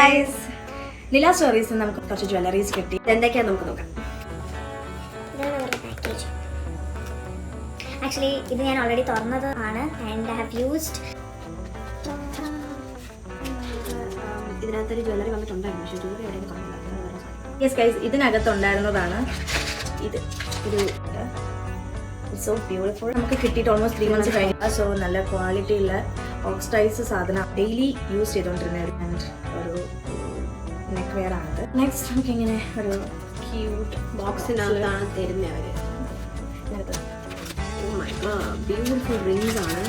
Guys, നില stories നമുക്ക് കുറച്ച് ജ്വല്ലറീസ് കിട്ടി. എന്തൊക്കെയാ നമുക്ക് നോക്കാം. ആക്ച്വലി ഇത് ഞാൻ ഓൾറെഡി തുറന്നത് ആണ് ആൻഡ് ഐ ഹാവ് യൂസ്ഡ്. ഇതിനകത്തൊരു ജ്വല്ലറി വന്നിട്ടുണ്ടായിരുന്നു, പക്ഷേ ജ്വല്ലറി എവിടെയും കാണില്ല. യെസ് ഗൈസ്, ഇതിനകത്തുണ്ടായിരുന്നതാണ് ഇത്. ഒരു സോ ബ്യൂട്ടിഫുൾ. നമുക്ക് കിട്ടിയിട്ട് ഓൾമോസ്റ്റ് 3 months കഴിഞ്ഞു. സോ നല്ല ക്വാളിറ്റി ഉള്ള ഓക്സിഡൈസ് സാധനം ഡെയിലി യൂസ് ചെയ്തുകൊണ്ടിരുന്ന ഒരു നെക്ക് വെയർ ആണത്. നെക്സ്റ്റ് നമുക്ക് ഇങ്ങനെ ഒരു ക്യൂട്ട് ബോക്സിനകത്താണ് തരുന്നത് അവർ. ബ്യൂട്ടിഫുൾ റിങ്സ് ആണ്.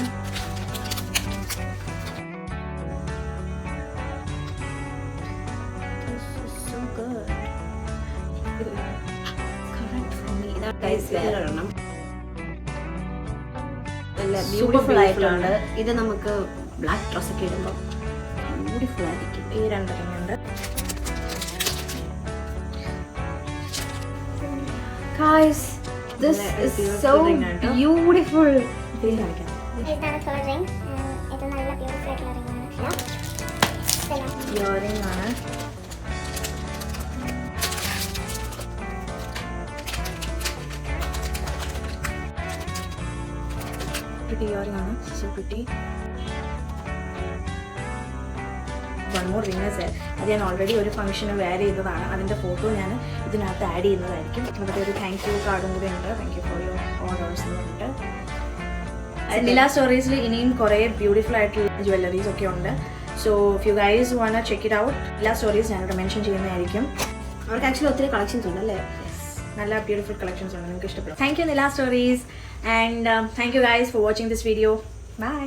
ബ്യൂട്ടിഫുൾ ആയിട്ടുണ്ട്. ഇത് നമുക്ക് ബ്ലാക്ക് ഡ്രസ് ഒക്കെ ഇടുമ്പോൾ ബ്യൂട്ടിഫുൾ ആയിരിക്കും. ഈ 2 റിംഗ് ഉണ്ട്. Guys, this is so beautiful. ഇതാണ് തേർഡ് റിംഗ്. ഇത് നല്ല ബ്യൂട്ടിഫുൾ ആയിട്ടുള്ള റിംഗ് ആണ്. ഇയറിംഗ് ആണ്. ഇയറിംഗ് ആണ്. So pretty. One more ring is അത് ഞാൻ ഓൾറെഡി ഒരു ഫംഗ്ഷന് വെയർ ചെയ്തതാണ്. അതിൻ്റെ ഫോട്ടോ ഞാൻ ഇതിനകത്ത് ആഡ് ചെയ്യുന്നതായിരിക്കും. ഇവിടെ ഒരു താങ്ക് യു കാർഡും കൂടി ഉണ്ട്. Thank you for your orders എന്ന് പറഞ്ഞിട്ട്. നില സ്റ്റോറീസിൽ ഇനിയും കുറേ ബ്യൂട്ടിഫുൾ ആയിട്ടുള്ള ജ്വല്ലറീസ് ഒക്കെ ഉണ്ട്. So if you guys want to check it out, Nila stories ഞാനിവിടെ മെൻഷൻ ചെയ്യുന്നതായിരിക്കും. അവർക്ക് ആക്ച്വലി ഒത്തിരി കളക്ഷൻസ് ഉണ്ട് അല്ലേ? നല്ല ബ്യൂട്ടിഫുൾ കളക്ഷൻസ് ഉണ്ട്, നിങ്ങൾക്ക് ഇഷ്ടപ്പെടും. Thank you Nila stories and thank you guys for watching this video. By.